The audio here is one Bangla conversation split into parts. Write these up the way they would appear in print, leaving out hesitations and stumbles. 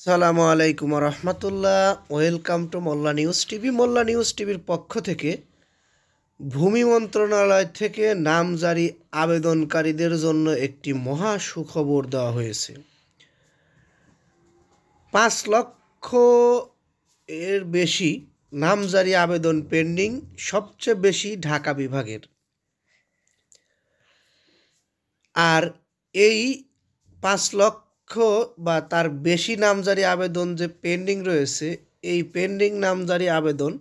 আসসালামু আলাইকুম রহমতুল্লাহ। Welcome to Molla news TV. Molla news টিভির পক্ষ থেকে ভূমি মন্ত্রণালয় থেকে নামজারি আবেদনকারীদের জন্য একটি মহা সুখবর দেওয়া হয়েছে। 5 লক্ষ এর বেশি নামজারি আবেদন পেন্ডিং, সবচেয়ে বেশি ঢাকা বিভাগের। আর এই 5 লক্ষ বা তার বেশি নামজারি আবেদন যে পেন্ডিং রয়েছে, এই পেন্ডিং নামজারি আবেদন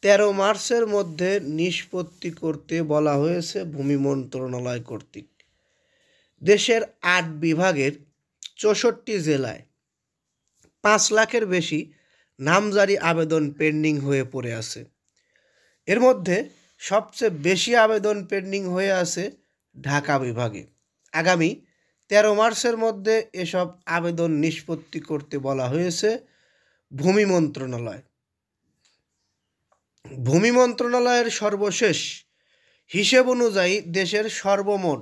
13 মার্চের মধ্যে নিষ্পত্তি করতে বলা হয়েছে ভূমি মন্ত্রণালয় কর্তৃক। দেশের 8 বিভাগের 64 জেলায় 5 লাখের বেশি নামজারি আবেদন পেন্ডিং হয়ে পড়ে আছে। এর মধ্যে সবচেয়ে বেশি আবেদন পেন্ডিং হয়ে আছে ঢাকা বিভাগে। আগামী 13 মার্চের মধ্যে এসব আবেদন নিষ্পত্তি করতে বলা হয়েছে ভূমি মন্ত্রণালয়। ভূমি মন্ত্রণালয়ের সর্বশেষ হিসেব অনুযায়ী দেশের সর্বমোট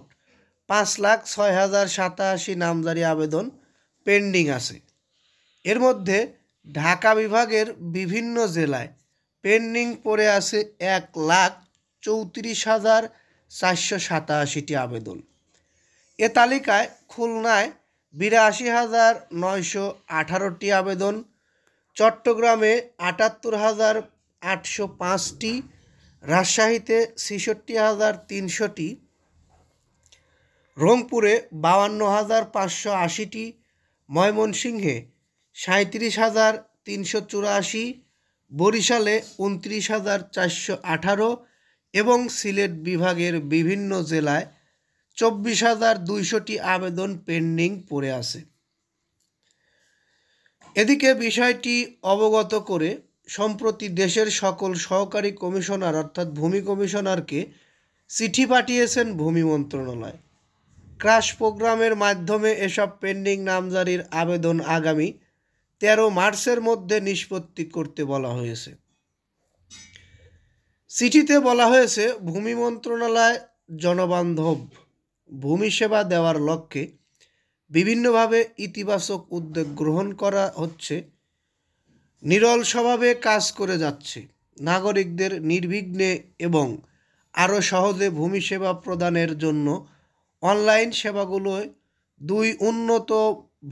5,06,087 নামজারি আবেদন পেন্ডিং আছে। এর মধ্যে ঢাকা বিভাগের বিভিন্ন জেলায় পেন্ডিং পড়ে আছে 1,34,487টি আবেদন। এ তালিকায় খুলনায় 82,918টি আবেদন, চট্টগ্রামে 78,805টি, রাজশাহীতে 66,300টি, রংপুরে 52,580টি, ময়মনসিংহে 37,384, বরিশালে 29,418 এবং সিলেট বিভাগের বিভিন্ন জেলায় 24,200টি আবেদন পেন্ডিং পড়ে আছে। এদিকে বিষয়টি অবগত করে সম্প্রতি দেশের সকল সহকারী কমিশনার অর্থাৎ ভূমি কমিশনারকে চিঠি পাঠিয়েছেন ভূমি মন্ত্রণালয়। ক্রাশ প্রোগ্রামের মাধ্যমে এসব পেন্ডিং নামজারির আবেদন আগামী 13 মার্চের মধ্যে নিষ্পত্তি করতে বলা হয়েছে। চিঠিতে বলা হয়েছে, ভূমি মন্ত্রণালয় জনবান্ধব ভূমি সেবা দেওয়ার লক্ষ্যে বিভিন্নভাবে ইতিবাচক উদ্যোগ গ্রহণ করা হচ্ছে, নিরল স্বভাবে কাজ করে যাচ্ছে। নাগরিকদের নির্বিঘ্নে এবং আরও সহজে ভূমি সেবা প্রদানের জন্য অনলাইন সেবাগুলোয় 2 উন্নত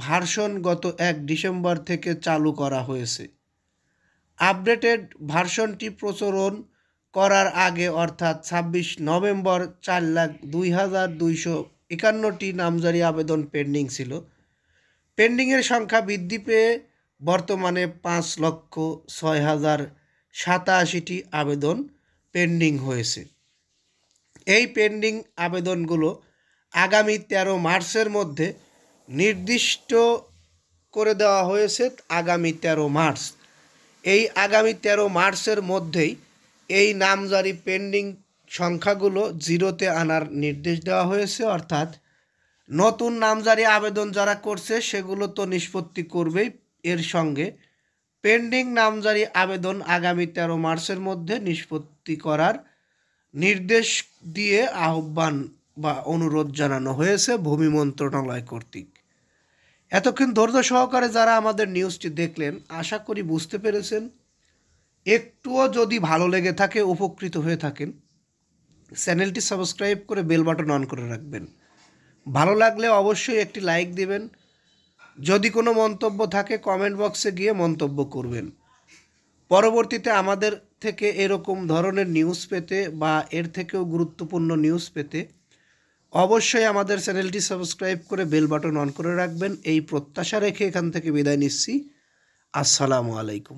ভার্সন গত 1 ডিসেম্বর থেকে চালু করা হয়েছে। আপডেটেড ভার্সনটি প্রচলন করার আগে অর্থাৎ 26 নভেম্বর 4,02,251টি নামজারি আবেদন পেন্ডিং ছিল। পেন্ডিংয়ের সংখ্যা বৃদ্ধি পেয়ে বর্তমানে 5,06,087টি আবেদন পেন্ডিং হয়েছে। এই পেন্ডিং আবেদনগুলো আগামী 13 মার্চের মধ্যে নির্দিষ্ট করে দেওয়া হয়েছে। আগামী 13 মার্চ, এই আগামী 13 মার্চের মধ্যেই এই নামজারি পেন্ডিং সংখ্যাগুলো জিরোতে আনার নির্দেশ দেওয়া হয়েছে। অর্থাৎ নতুন নামজারি আবেদন যারা করছে সেগুলো তো নিষ্পত্তি করবেই, এর সঙ্গে পেন্ডিং নামজারি আবেদন আগামী 13 মার্চের মধ্যে নিষ্পত্তি করার নির্দেশ দিয়ে আহ্বান বা অনুরোধ জানানো হয়েছে ভূমি মন্ত্রণালয় কর্তৃক। এতক্ষণ ধৈর্য সহকারে যারা আমাদের নিউজটি দেখলেন, আশা করি বুঝতে পেরেছেন। একটুও যদি ভালো লেগে থাকে, উপকৃত হয়ে থাকেন, চ্যানেলটি সাবস্ক্রাইব করে বেল বাটন অন করে রাখবেন। ভালো লাগলে অবশ্যই একটি লাইক দিবেন। যদি কোনো মন্তব্য থাকে কমেন্ট বক্সে গিয়ে মন্তব্য করবেন। পরবর্তীতে আমাদের থেকে এরকম ধরনের নিউজ পেতে বা এর থেকেও গুরুত্বপূর্ণ নিউজ পেতে অবশ্যই আমাদের চ্যানেলটি সাবস্ক্রাইব করে বেল বাটন অন করে রাখবেন। এই প্রত্যাশা রেখে এখান থেকে বিদায় নিচ্ছি। আসসালামু আলাইকুম।